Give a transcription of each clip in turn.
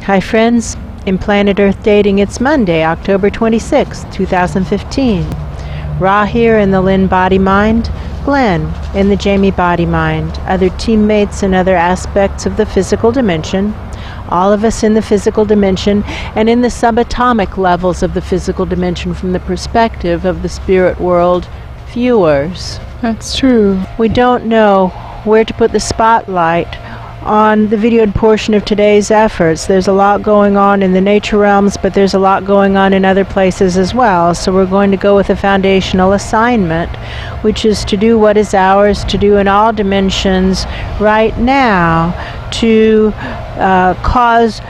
Hi friends, in Planet Earth Dating, it's Monday, October 26, 2015. Ra here in the Lynn-Body-Mind, Glenn in the Jamie-Body-Mind, other teammates in other aspects of the physical dimension, all of us in the physical dimension and in the subatomic levels of the physical dimension from the perspective of the spirit world viewers. That's true. We don't know where to put the spotlight on the videoed portion of today's efforts. There's a lot going on in the nature realms, but there's a lot going on in other places as well. So we're going to go with a foundational assignment, which is to do what is ours to do in all dimensions right now to cause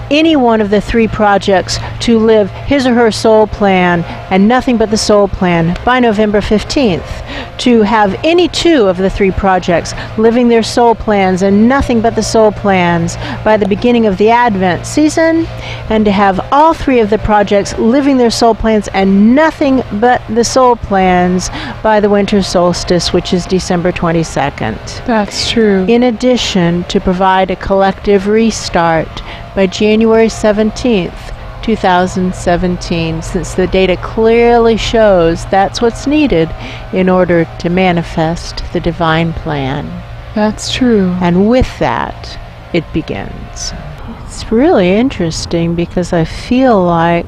any one of the three projects to live his or her soul plan and nothing but the soul plan by November 15th. To have any two of the three projects living their soul plans and nothing but the soul plans by the beginning of the Advent season, and to have all three of the projects living their soul plans and nothing but the soul plans by the winter solstice, which is December 22nd. That's true. In addition, to provide a collective restart by January 17th, 2017, since the data clearly shows that's what's needed in order to manifest the divine plan. That's true. And with that, it begins. It's really interesting because I feel like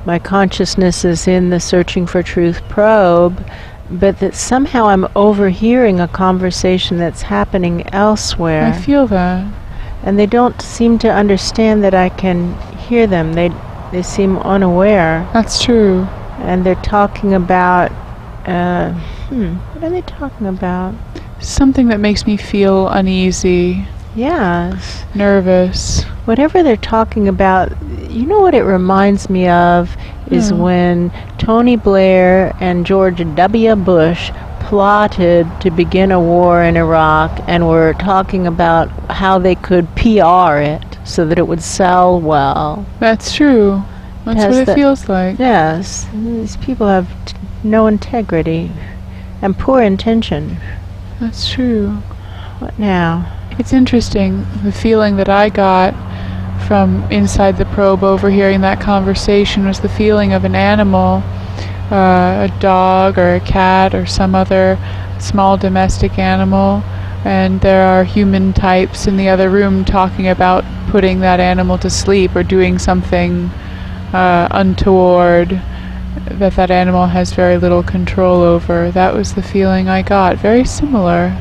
my consciousness is in the Searching for Truth probe, but that somehow I'm overhearing a conversation that's happening elsewhere. I feel that. And they don't seem to understand that I can hear them. They seem unaware. That's true. And they're talking about, what are they talking about? Something that makes me feel uneasy. Yes. Nervous. Whatever they're talking about, you know what it reminds me of is when Tony Blair and George W. Bush plotted to begin a war in Iraq and were talking about how they could PR it so that it would sell well. That's true. That's what it feels like. Yes. These people have no integrity and poor intention. That's true. What now? It's interesting, the feeling that I got from inside the probe overhearing that conversation was the feeling of an animal, a dog or a cat or some other small domestic animal, and there are human types in the other room talking about putting that animal to sleep or doing something untoward that animal has very little control over. That was the feeling I got. Very similar.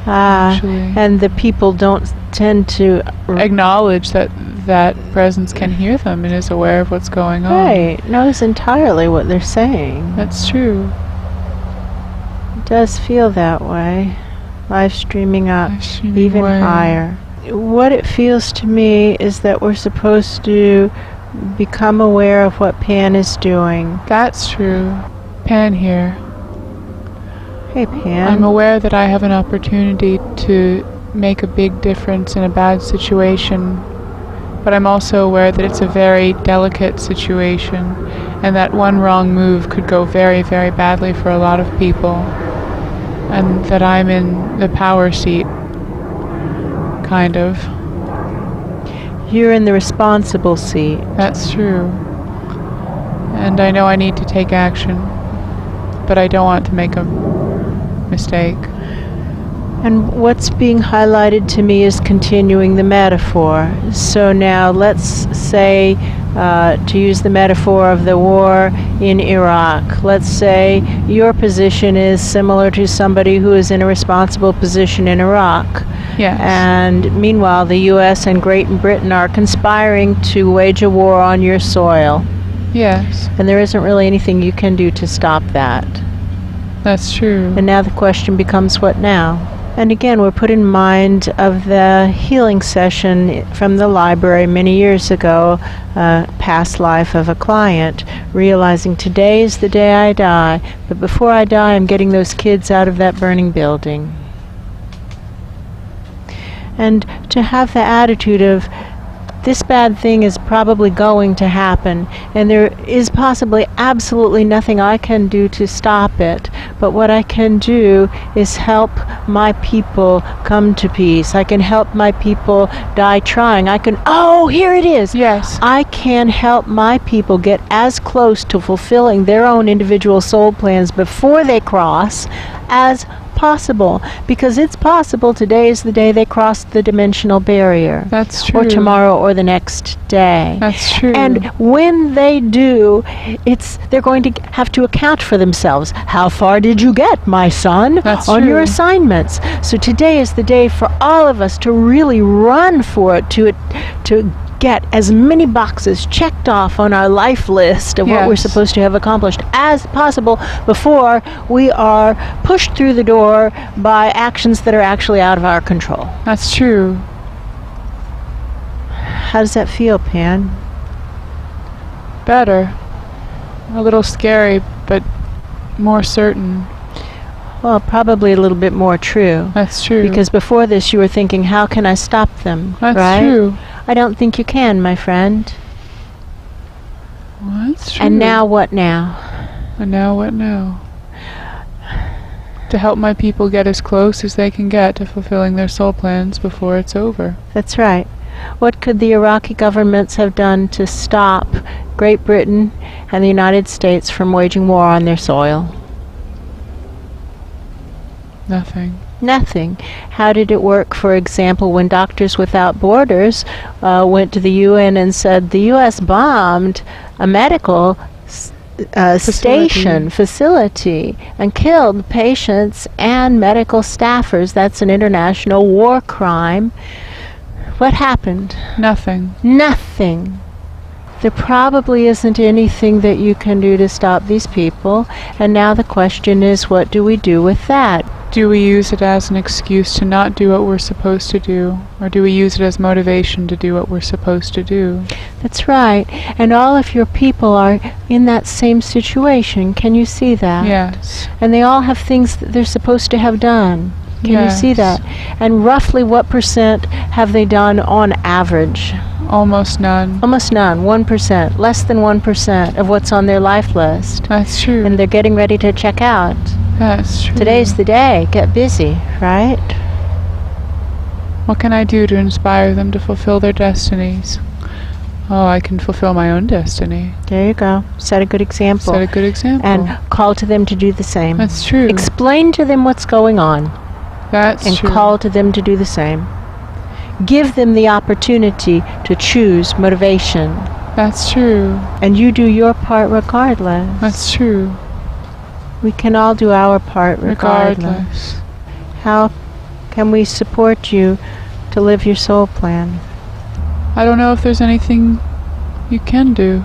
Actually. And the people don't tend to acknowledge that that presence can hear them and is aware of what's going on. Right. Knows entirely what they're saying. That's true. It does feel that way. Live streaming up even higher. What it feels to me is that we're supposed to become aware of what Pan is doing. That's true. Pan here. Hey, Pan. I'm aware that I have an opportunity to make a big difference in a bad situation, but I'm also aware that it's a very delicate situation and that one wrong move could go very, very badly for a lot of people, and that I'm in the power seat, kind of. You're in the responsible seat. That's true. And I know I need to take action, but I don't want to make a mistake. And what's being highlighted to me is continuing the metaphor. So now let's say, to use the metaphor of the war in Iraq, let's say your position is similar to somebody who is in a responsible position in Iraq. Yes. And meanwhile, the U.S. and Great Britain are conspiring to wage a war on your soil. Yes. And there isn't really anything you can do to stop that. That's true. And now the question becomes, what now? And again, we're put in mind of the healing session from the library many years ago, past life of a client, realizing today is the day I die, but before I die, I'm getting those kids out of that burning building. And to have the attitude of, this bad thing is probably going to happen, and there is possibly absolutely nothing I can do to stop it. But what I can do is help my people come to peace. I can help my people die trying. Here it is. Yes. I can help my people get as close to fulfilling their own individual soul plans before they cross as possible, because it's possible today is the day they cross the dimensional barrier. That's true. Or tomorrow or the next day. That's true. And when they do, they're going to have to account for themselves. How far did you get, my son, That's on true. your assignments? So today is the day for all of us to really run for it, to get as many boxes checked off on our life list of what we're supposed to have accomplished as possible before we are pushed through the door by actions that are actually out of our control. That's true. How does that feel, Pan? Better. A little scary, but more certain. Well, probably a little bit more true. That's true. Because before this you were thinking, how can I stop them? That's right? true. I don't think you can, my friend. Well, that's true. And now what now? And now what now? To help my people get as close as they can get to fulfilling their soul plans before it's over. That's right. What could the Iraqi governments have done to stop Great Britain and the United States from waging war on their soil? Nothing. Nothing. How did it work, for example, when Doctors Without Borders went to the UN and said the U.S. bombed a medical facility, and killed patients and medical staffers? That's an international war crime. What happened? Nothing. Nothing. There probably isn't anything that you can do to stop these people, and now the question is, what do we do with that? Do we use it as an excuse to not do what we're supposed to do, or do we use it as motivation to do what we're supposed to do? That's right. And all of your people are in that same situation. Can you see that? Yes. And they all have things that they're supposed to have done. Can you see that? And roughly what percent have they done on average? Almost none. Almost none. 1%. Less than 1% of what's on their life list. That's true. And they're getting ready to check out. That's true. Today's the day. Get busy, right? What can I do to inspire them to fulfill their destinies? Oh, I can fulfill my own destiny. There you go. Set a good example. Set a good example. And call to them to do the same. That's true. Explain to them what's going on. That's and true. Call to them to do the same. Give them the opportunity to choose motivation. That's true. And you do your part regardless. That's true. We can all do our part regardless. How can we support you to live your soul plan? I don't know if there's anything you can do.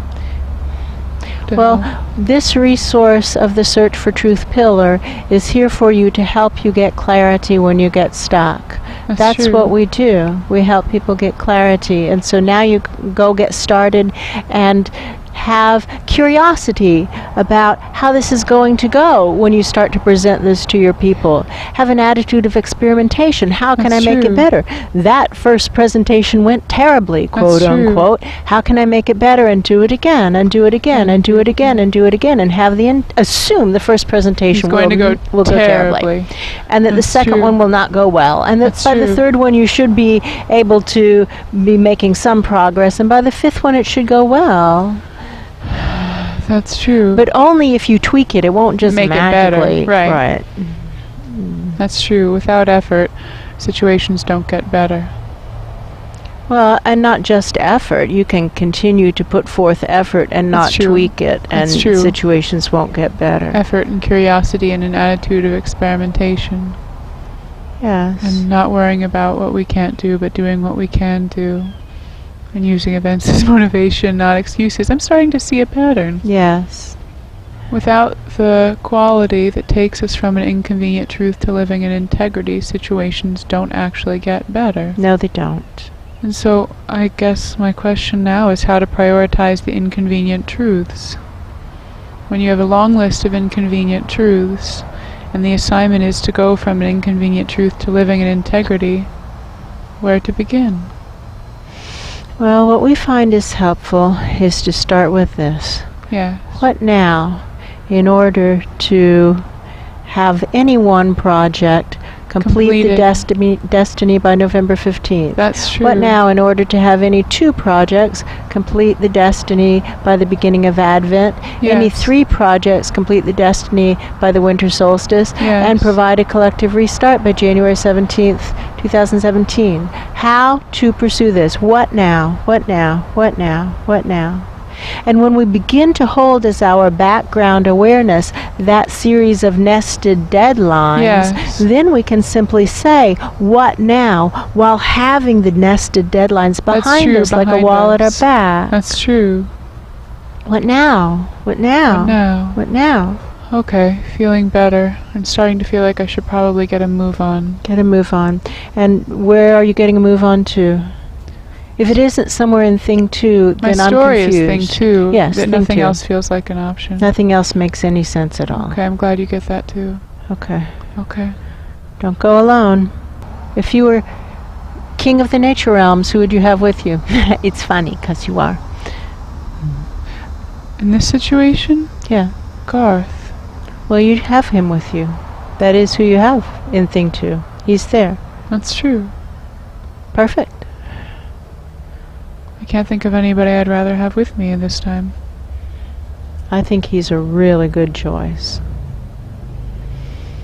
Well, this resource of the Search for Truth Pillar is here for you to help you get clarity when you get stuck. That's true. what we do. We help people get clarity. And so now you go get started and have curiosity about how this is going to go when you start to present this to your people. Have an attitude of experimentation. How can I make it better? That first presentation went terribly, quote unquote. How can I make it better, and do it again, and do it again, and do it again, and do it again, and have assume the first presentation will go terribly. And that the second one will not go well. And that by the third one you should be able to be making some progress, and by the fifth one it should go well. That's true. But only if you tweak it. It won't just make magically. it better. Right. That's true. Without effort, situations don't get better. Well, and not just effort. You can continue to put forth effort and not tweak it, and situations won't get better. Effort and curiosity and an attitude of experimentation. Yes. And not worrying about what we can't do, but doing what we can do. And using events as motivation, not excuses. I'm starting to see a pattern. Yes. Without the quality that takes us from an inconvenient truth to living in integrity, situations don't actually get better. No, they don't. And so I guess my question now is how to prioritize the inconvenient truths. When you have a long list of inconvenient truths, and the assignment is to go from an inconvenient truth to living in integrity, where to begin? Well, what we find is helpful is to start with this. Yes. What now, in order to have any one project complete the destiny by November 15th? That's true. What now, in order to have any 2 projects complete the destiny by the beginning of Advent? Yes. Any 3 projects complete the destiny by the winter solstice? Yes. And provide a collective restart by January 17th, 2017. How to pursue this? What now? What now? What now? What now? And when we begin to hold as our background awareness that series of nested deadlines, yes, then we can simply say, what now, while having the nested deadlines behind us like a wall at our back. That's true. What now? What now? What now? What now? Okay, feeling better. I'm starting to feel like I should probably get a move on. Get a move on. And where are you getting a move on to? If it isn't somewhere in thing 2, then I'm confused. My story is thing 2. Yes, that thing nothing 2. else feels like an option. Nothing else makes any sense at all. Okay, I'm glad you get that too. Okay. Okay. Don't go alone. If you were king of the nature realms, who would you have with you? It's funny, because you are. In this situation? Yeah. Garth. Well, you'd have him with you. That is who you have in thing 2. He's there. That's true. Perfect. I can't think of anybody I'd rather have with me this time. I think he's a really good choice.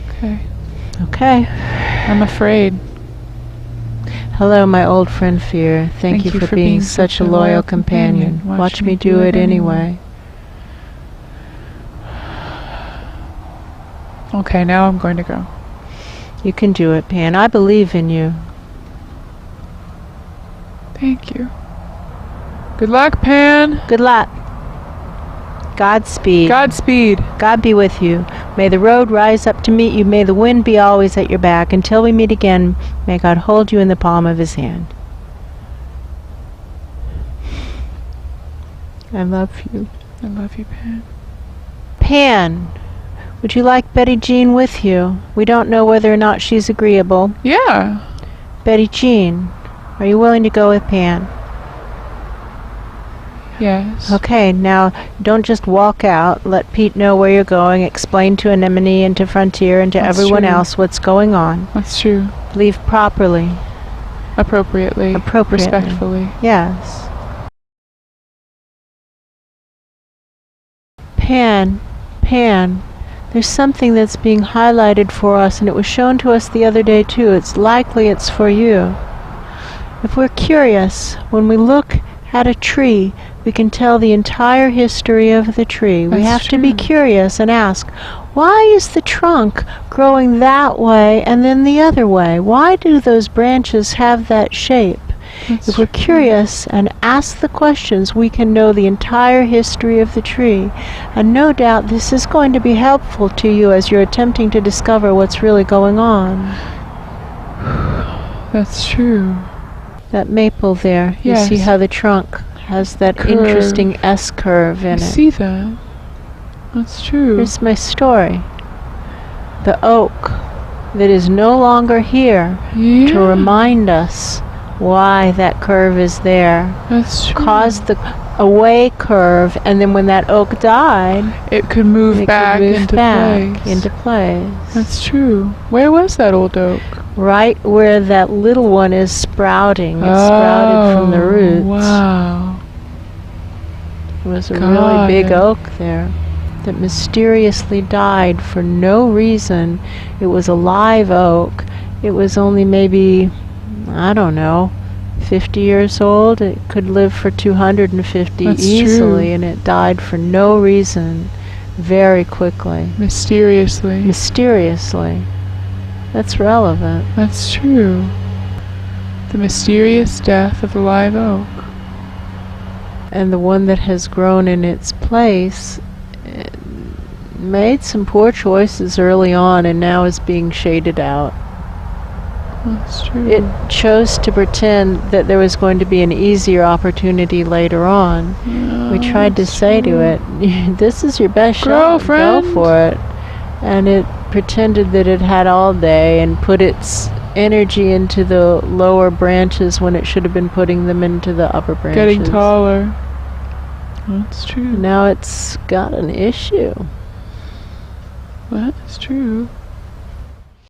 Okay. Okay. I'm afraid. Hello, my old friend Fear. Thank you for being such a loyal companion. Watch me do it anyway. Okay, now I'm going to go. You can do it, Pan. I believe in you. Thank you. Good luck, Pan. Good luck. Godspeed. Godspeed. God be with you. May the road rise up to meet you. May the wind be always at your back. Until we meet again, may God hold you in the palm of his hand. I love you. I love you, Pan. Pan, would you like Betty Jean with you? We don't know whether or not she's agreeable. Yeah. Betty Jean, are you willing to go with Pan? Yes. Okay, now don't just walk out. Let Pete know where you're going. Explain to Anemone and to Frontier and to everyone else what's going on. That's true. Leave properly. Appropriately. Respectfully. Yes. Pan, there's something that's being highlighted for us, and it was shown to us the other day too. It's likely it's for you. If we're curious, when we look at a tree, we can tell the entire history of the tree. We have to be curious and ask, why is the trunk growing that way and then the other way? Why do those branches have that shape? If we're curious and ask the questions, we can know the entire history of the tree. And no doubt this is going to be helpful to you as you're attempting to discover what's really going on. That's true. That maple there, you see how the trunk has that interesting S-curve in it. I see that. That's true. Here's my story. The oak that is no longer here to remind us why that curve is there. That's true. Caused the away curve, and then when that oak died, it could move back into place. That's true. Where was that old oak? Right where that little one is sprouting. It sprouted from the roots. Wow. There was a really big oak there that mysteriously died for no reason. It was a live oak. It was only maybe, I don't know, 50 years old. It could live for 250 easily, and it died for no reason very quickly. Mysteriously. That's relevant. That's true. The mysterious death of the live oak. And the one that has grown in its place made some poor choices early on and now is being shaded out. That's true. It chose to pretend that there was going to be an easier opportunity later on. Yeah, we tried to say to it, this is your best shot, go for it. And it pretended that it had all day and put its energy into the lower branches when it should have been putting them into the upper branches. Getting taller. That's true. Now it's got an issue. That's true.